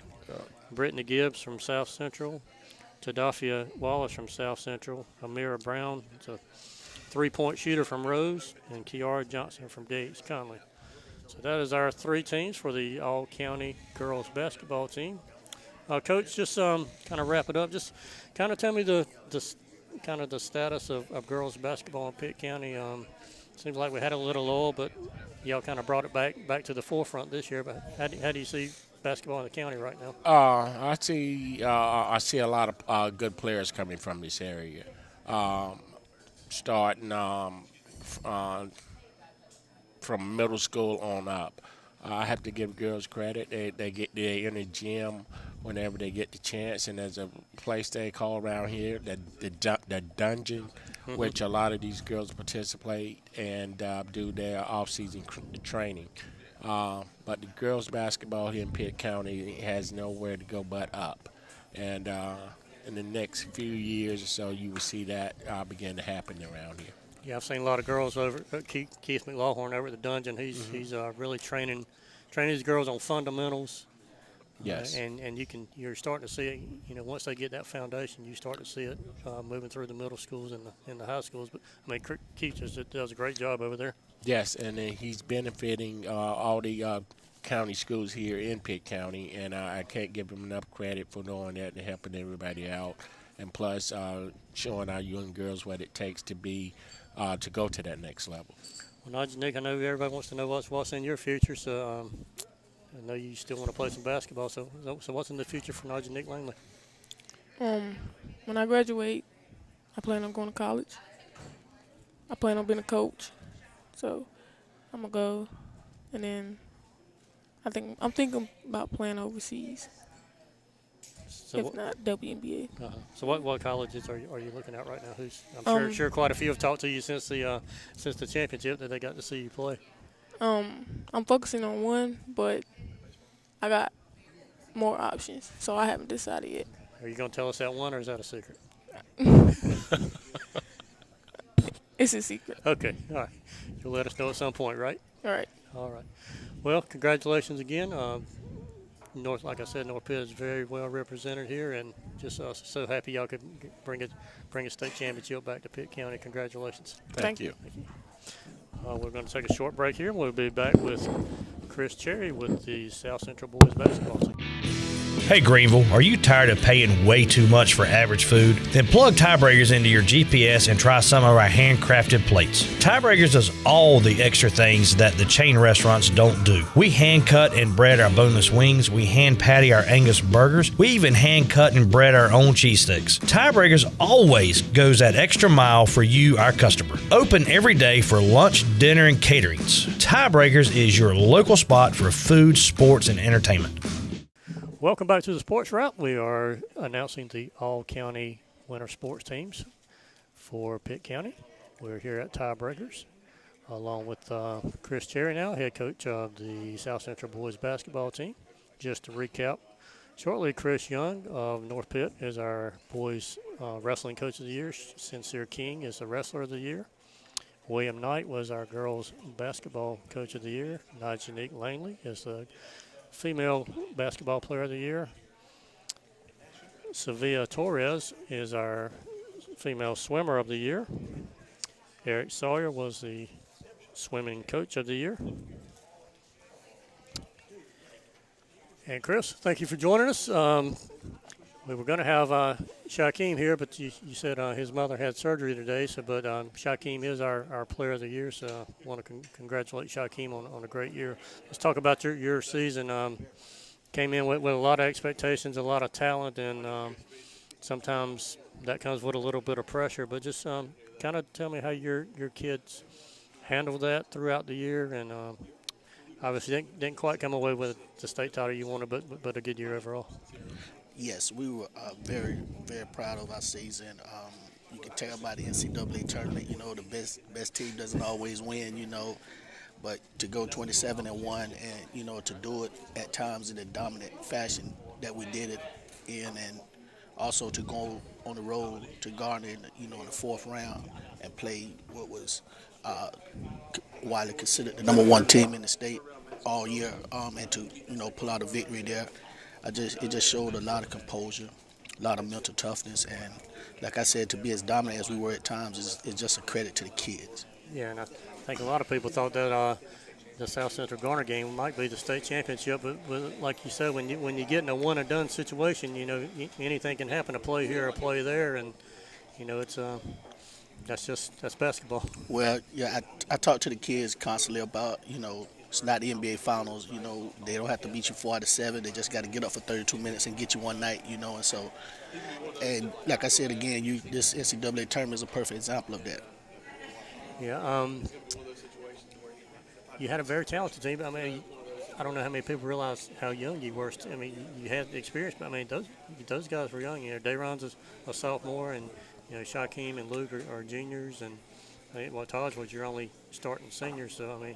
Brittany Gibbs from South Central. Tadafia Wallace from South Central. Amira Brown, it's a 3-point shooter from Rose, and Kiara Johnson from D.H. Conley. So that is our 3 teams for the all-county girls basketball team. Coach, just kind of wrap it up. Just kind of tell me the status of girls basketball in Pitt County. Seems like we had a little lull, but y'all kind of brought it back to the forefront this year. But how do you see basketball in the county right now? I see a lot of good players coming from this area. Starting from middle school on up. I have to give girls credit. They're in the gym whenever they get the chance, and there's a place they call around here, the dungeon, which a lot of these girls participate and do their off-season training. But the girls basketball here in Pitt County has nowhere to go but up. And in the next few years or so, you will see that begin to happen around here. Yeah, I've seen a lot of girls over Keith McLaughlin over at the dungeon. He's really training these girls on fundamentals. Yes. And you're starting to see it. You know, once they get that foundation, you start to see it moving through the middle schools and the high schools. But I mean, Keith does a great job over there. Yes, and he's benefiting all the county schools here in Pitt County, and I can't give him enough credit for doing that and helping everybody out, and plus showing our young girls what it takes to be to go to that next level. Well, Nick, I know everybody wants to know what's in your future, so I know you still want to play some basketball. So what's in the future for Nick Langley? When I graduate, I plan on going to college. I plan on being a coach. So I'm gonna go, and then I'm thinking about playing overseas. So if not WNBA. So what colleges are you looking at right now? I'm sure quite a few have talked to you since the championship that they got to see you play. I'm focusing on one, but I got more options, so I haven't decided yet. Are you gonna tell us that one, or is that a secret? It's a secret. Okay, all right. You'll let us know at some point, right? All right. All right. Well, congratulations again. Like I said, North Pitt is very well represented here, and just so happy y'all could bring a state championship back to Pitt County. Congratulations. Thank you. We're going to take a short break here. We'll be back with Chris Cherry with the South Central boys basketball team. Hey Greenville, are you tired of paying way too much for average food? Then plug Tiebreakers into your GPS and try some of our handcrafted plates. Tiebreakers does all the extra things that the chain restaurants don't do. We hand cut and bread our boneless wings. We hand patty our Angus burgers. We even hand cut and bread our own cheese sticks. Tiebreakers always goes that extra mile for you, our customer. Open every day for lunch, dinner, and caterings. Tiebreakers is your local spot for food, sports, and entertainment. Welcome back to the Sports Wrap. We are announcing the all-county winter sports teams for Pitt County. We're here at Tiebreakers, along with Chris Cherry now, head coach of the South Central boys basketball team. Just to recap, shortly, Chris Young of North Pitt is our boys wrestling coach of the year. Sincere King is the wrestler of the year. William Knight was our girls basketball coach of the year. Nigenique Langley is the female basketball player of the year. Sevilla Torres is our female swimmer of the year. Eric Sawyer was the swimming coach of the year. And Chris, thank you for joining us. We were going to have Shaquem here, but you said his mother had surgery today. But Shaquem is our player of the year, so I want to congratulate Shaquem on a great year. Let's talk about your season. Came in with a lot of expectations, a lot of talent, and sometimes that comes with a little bit of pressure. But just kind of tell me how your kids handled that throughout the year, and obviously didn't quite come away with the state title you wanted, but a good year overall. Yes, we were very, very proud of our season. You can tell by the NCAA tournament, the best team doesn't always win, but to go 27-1 and, to do it at times in a dominant fashion that we did it in, and also to go on the road to Garner, in the fourth round and play what was widely considered the number one team in the state all year, and to, pull out a victory there. It just showed a lot of composure, a lot of mental toughness, and like I said, to be as dominant as we were at times is just a credit to the kids. Yeah, and I think a lot of people thought that the South Central Garner game might be the state championship, but like you said, when you get in a one and done situation, anything can happen. A play here, a play there, and it's that's basketball. Well, yeah, I talk to the kids constantly about it's not the NBA Finals, they don't have to beat you 4-7. They just got to get up for 32 minutes and get you one night, and so, and like I said again, this NCAA tournament is a perfect example of that. Yeah, you had a very talented team. I mean, I don't know how many people realize how young you were. I mean, you had the experience, but I mean, those guys were young. Dayron's a sophomore, and Shaquem and Luke are juniors, and Taj was your only starting senior. So I mean,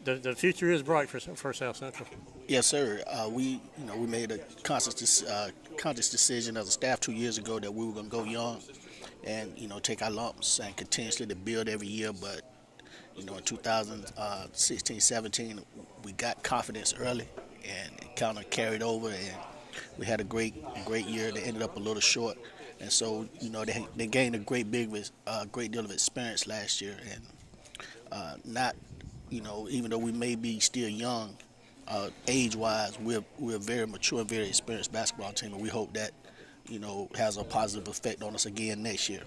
the future is bright for South Central. Yes, sir. We made a conscious decision as a staff 2 years ago that we were going to go young, and take our lumps and continuously to build every year. But in 2016-17, we got confidence early, and it kind of carried over, and we had a great year. They ended up a little short, and so they gained a great deal of experience last year, and not. Even though we may be still young, age-wise, we're a very mature and very experienced basketball team, and we hope that, has a positive effect on us again next year.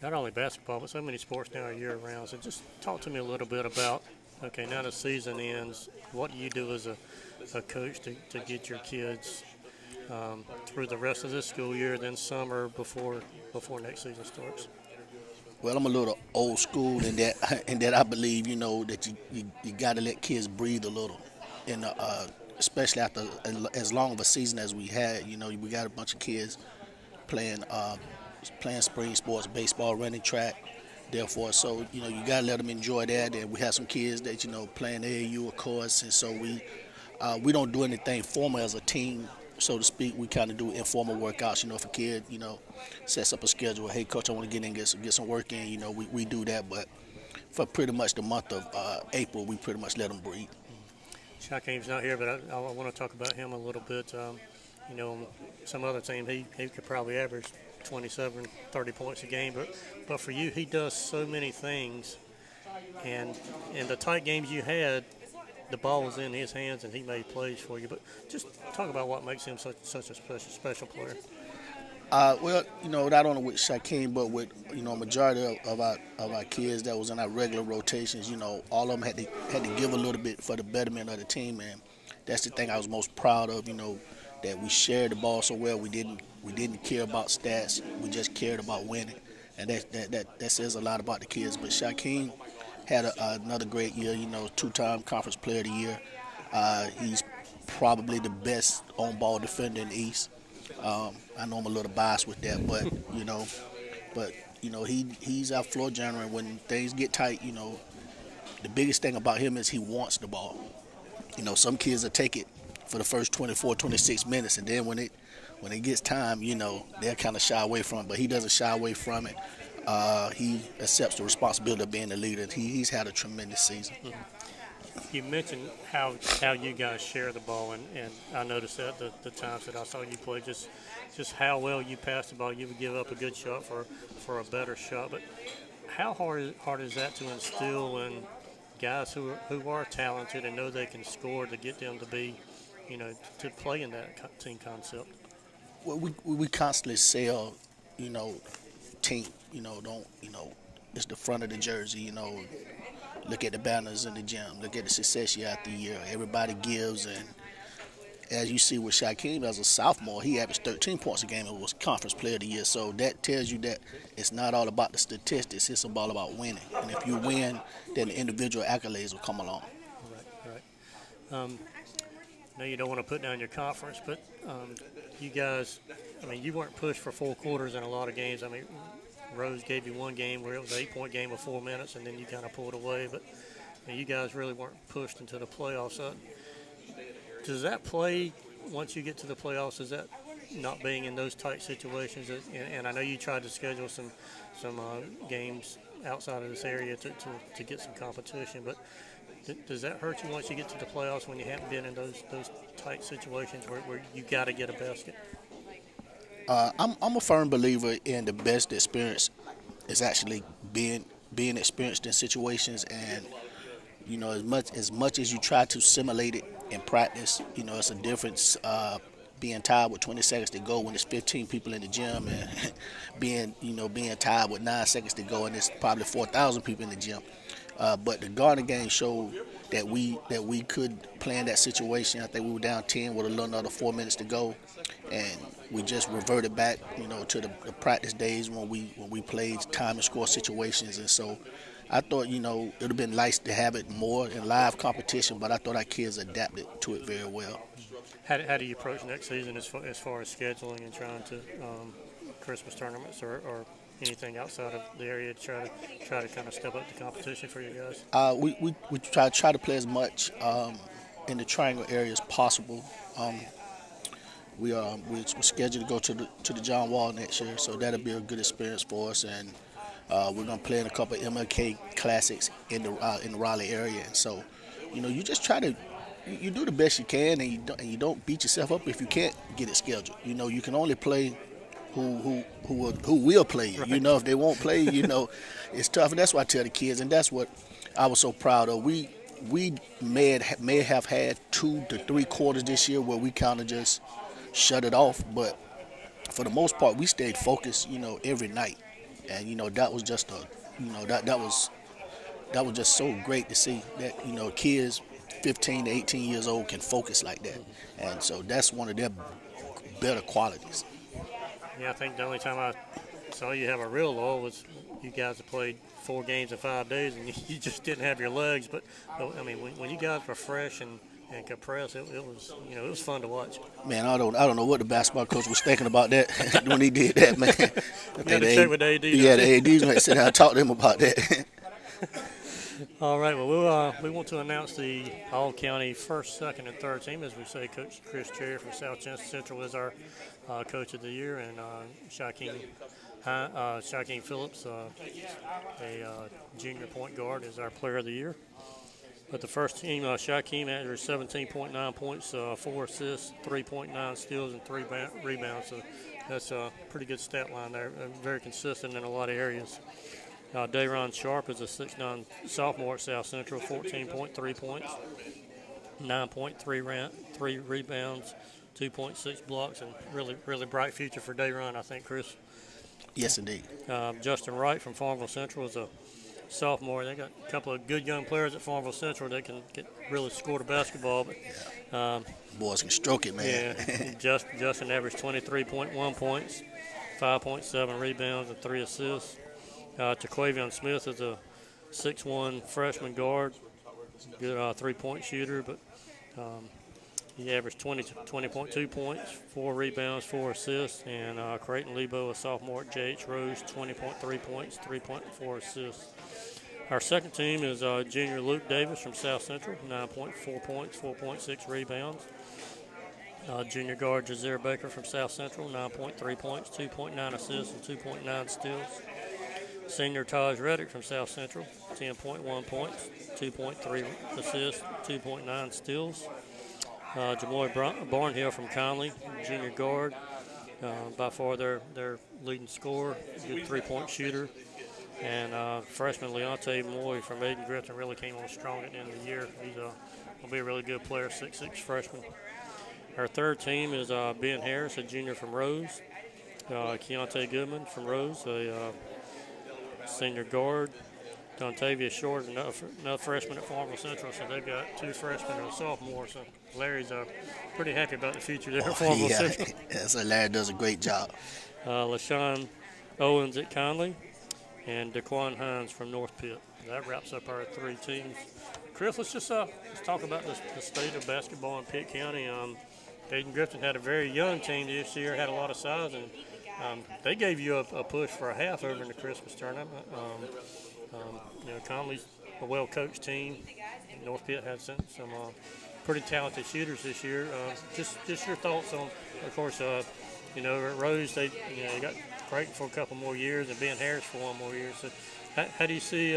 Not only basketball, but so many sports now are year-round. So just talk to me a little bit about, okay, now the season ends, what do you do as a coach to get your kids through the rest of this school year, then summer before next season starts? Well, I'm a little old school in that I believe, that you got to let kids breathe a little, and especially after as long of a season as we had. We got a bunch of kids playing spring sports, baseball, running track. Therefore, so you got to let them enjoy that. And we have some kids that playing AAU, of course, and so we don't do anything formal as a team, so to speak. We kind of do informal workouts. If a kid sets up a schedule, hey coach, I want to get in, get some work in. We do that, but for pretty much the month of April, we pretty much let them breathe. Shaquem's not here, but I want to talk about him a little bit. Some other team, he could probably average 27, 30 points a game, but for you, he does so many things, and in the tight games you had, the ball was in his hands and he made plays for you. But just talk about what makes him such a special player. Well, not only with Shaquem, but with majority of our kids that was in our regular rotations. All of them had to give a little bit for the betterment of the team, and that's the thing I was most proud of. That we shared the ball so well. We didn't care about stats. We just cared about winning, and that says a lot about the kids. But Shaquem had another great year. 2-time conference player of the year. He's probably the best on-ball defender in the East. I know I'm a little biased with that, but he's our floor general. And when things get tight, the biggest thing about him is he wants the ball. Some kids will take it for the first 24, 26 minutes, and then when it gets time, they'll kind of shy away from it. But he doesn't shy away from it. He accepts the responsibility of being the leader. He's had a tremendous season. You mentioned how you guys share the ball, and I noticed that the times that I saw you play, just how well you pass the ball. You would give up a good shot for a better shot. But how hard is that to instill in guys who are talented and know they can score, to get them to be, to play in that team concept? Well, we constantly sell, team, it's the front of the jersey, look at the banners in the gym, look at the success year after year. Everybody gives, and as you see with Shaquem as a sophomore, he averaged 13 points a game and was Conference Player of the Year. So that tells you that it's not all about the statistics, it's all about winning. And if you win, then the individual accolades will come along. Right. I know you don't want to put down your conference, but you guys, you weren't pushed for 4 quarters in a lot of games. Rose gave you one game where it was an 8-point game with 4 minutes, and then you kind of pulled away. But you guys really weren't pushed into the playoffs. Does that play, once you get to the playoffs, is that not being in those tight situations? And I know you tried to schedule some games outside of this area to get some competition, but does that hurt you once you get to the playoffs when you haven't been in those tight situations where you got to get a basket? I'm a firm believer in the best experience is actually being experienced in situations, and as much as you try to simulate it in practice, it's a difference being tied with 20 seconds to go when there's 15 people in the gym, and being tied with 9 seconds to go and there's probably 4,000 people in the gym. But the Garden game showed that we could play in that situation. I think we were down 10 with a little another 4 minutes to go, and we just reverted back, to the practice days when we played time and score situations. And so I thought, it would have been nice to have it more in live competition, but I thought our kids adapted to it very well. How do you approach next season as far as scheduling and trying to Christmas tournaments or anything outside of the area to try to kind of step up the competition for you guys? We try to play as much in the triangle area as possible. We're scheduled to go to the John Wall next year, so that'll be a good experience for us. And we're gonna play in a couple of MLK classics in the Raleigh area. And so, you just try to you do the best you can, and you don't beat yourself up if you can't get it scheduled. You can only play who will play you. Right. If they won't play you, it's tough. And that's what I tell the kids, and that's what I was so proud of. We may have had 2 to 3 quarters this year where we kind of just shut it off, but for the most part we stayed focused, every night. And that was just that was just so great to see that kids 15 to 18 years old can focus like that. And so that's one of their better qualities. Yeah, I think the only time I saw you have a real low was you guys have played 4 games in 5 days and you just didn't have your legs. But when you guys were fresh and compressed, it was fun to watch. Man, I don't know what the basketball coach was thinking about that when he did that, man. You had to check with the AD. Yeah, the ADs might sit down and talk to him about that. All right, well, we want to announce the all-county first, second, and third team. As we say, Coach Chris Cherry from South Central is our Coach of the Year, and Shaquem Phillips, a junior point guard, is our Player of the Year. But the first team, Shaquem averaged 17.9 points, 4 assists, 3.9 steals, and 3 rebounds. So that's a pretty good stat line there. Very consistent in a lot of areas. Dayron Sharp is a 6'9" sophomore at South Central, 14.3 points, 9.3 rebounds, 2.6 blocks, and really bright future for Dayron, I think, Chris. Yes, indeed. Justin Wright from Farmville Central is a sophomore. They got a couple of good young players at Farmville Central that can really score the basketball. But boys can stroke it, man. Yeah, Justin averaged 23.1 points, 5.7 rebounds, and 3 assists. Jaquavion Smith is a 6'1" freshman guard, good 3-point shooter, but He averaged 20.2 points, 4 rebounds, 4 assists, and Creighton Lebo, a sophomore at J.H. Rose, 20.3 points, 3.4 assists. Our second team is junior Luke Davis from South Central, 9.4 points, 4.6 rebounds. Junior guard Jazeer Baker from South Central, 9.3 points, 2.9 assists, and 2.9 steals. Senior Taj Reddick from South Central, 10.1 points, 2.3 assists, 2.9 steals. Jamoy Barnhill from Conley, junior guard, by far their leading scorer, good three-point shooter. And freshman Leonte Moy from Aiden Griffin really came on strong at the end of the year. He's will be a really good player, 6'6" freshman. Our third team is Ben Harris, a junior from Rose. Keontae Goodman from Rose, a senior guard. Dontavia Short, another freshman at Farmville Central. So they've got 2 freshmen and a sophomore. So Larry's pretty happy about the future there at Farmville Central. Yeah, so Larry does a great job. LaShawn Owens at Conley and Daquan Hines from North Pitt. That wraps up our 3 teams. Chris, let's talk about the state of basketball in Pitt County. Aiden Griffin had a very young team this year, had a lot of size, and they gave you a push for a half over in the Christmas tournament. Conley's a well-coached team. North Pitt had some pretty talented shooters this year. Just your thoughts on, of course, at Rose, they got Creighton for a couple more years and Ben Harris for 1 more year. So how do you see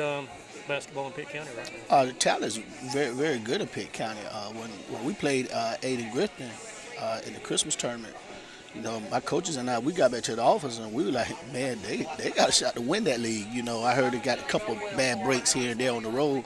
basketball in Pitt County right now? The talent is very, very good in Pitt County. When we played Aiden Griffin in the Christmas tournament, my coaches and I, we got back to the office and we were like, man, they got a shot to win that league. I heard they got a couple bad breaks here and there on the road,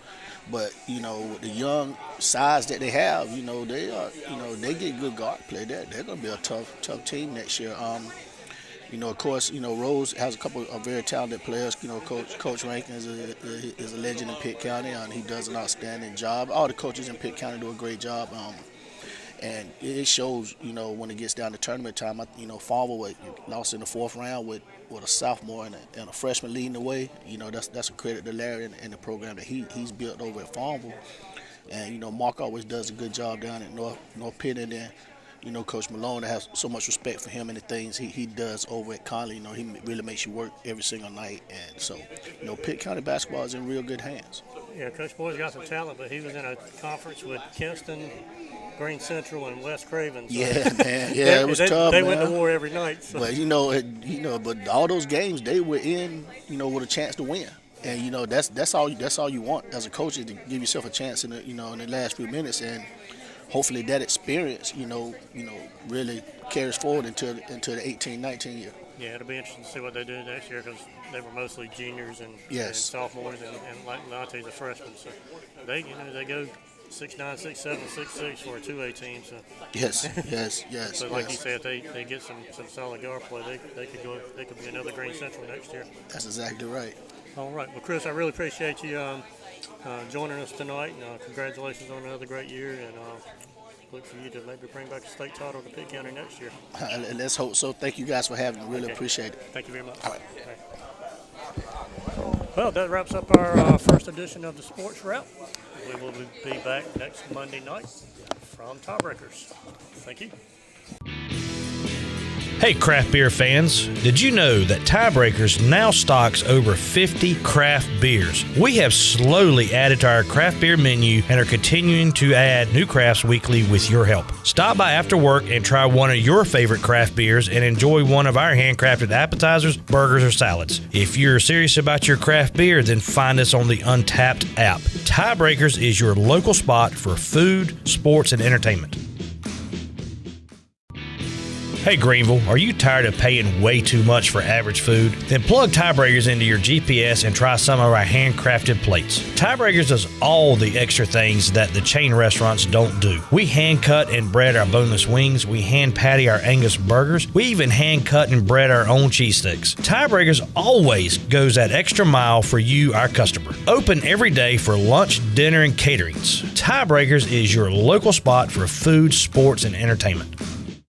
but with the young size that they have, they get good guard play. They're going to be a tough team next year. Of course, Rose has a couple of very talented players. Coach Rankin is a legend in Pitt County, and he does an outstanding job. All the coaches in Pitt County do a great job. And it shows, when it gets down to tournament time. Farmville lost in the 4th round with a sophomore and a freshman leading the way. That's a credit to Larry and the program that he's built over at Farmville. And, Mark always does a good job down at North Pitt. And then, Coach Malone, I have so much respect for him and the things he does over at Conley. He really makes you work every single night. And so, Pitt County basketball is in real good hands. Yeah, Coach Boyd's got some talent, but he was in a conference with Kinston, Green Central, and West Craven. So yeah, man. Yeah, it was tough. They went to war every night. So. But but all those games they were in, with a chance to win. And that's all you want as a coach, is to give yourself a chance in the last few minutes, and hopefully that experience, really carries forward into the 18-19 year. Yeah, it'll be interesting to see what they do next year, because they were mostly juniors and sophomores, and like Lante's a freshman, so they go 6'9", 6'7", 6'6" for a 2A team. So yes. So like you said, if they get some solid guard play, they could be another Green Central next year. That's exactly right. All right. Well, Chris, I really appreciate you joining us tonight. And, congratulations on another great year, and look for you to maybe bring back a state title to Pitt County next year. Let's hope so. Thank you guys for having me. Really appreciate it. Thank you very much. All right. Well, that wraps up our first edition of the Sports Wrap. We will be back next Monday night from Tiebreakers. Thank you. Hey, craft beer fans, did you know that Tiebreakers now stocks over 50 craft beers? We have slowly added to our craft beer menu and are continuing to add new crafts weekly with your help. Stop by after work and try one of your favorite craft beers and enjoy one of our handcrafted appetizers, burgers, or salads. If you're serious about your craft beer, then find us on the Untapped app. Tiebreakers is your local spot for food, sports, and entertainment. Hey Greenville, are you tired of paying way too much for average food? Then plug Tiebreakers into your GPS and try some of our handcrafted plates. Tiebreakers does all the extra things that the chain restaurants don't do. We hand cut and bread our boneless wings, we hand patty our Angus burgers, we even hand cut and bread our own cheese sticks. Tiebreakers always goes that extra mile for you, our customer. Open every day for lunch, dinner, and caterings. Tiebreakers is your local spot for food, sports, and entertainment.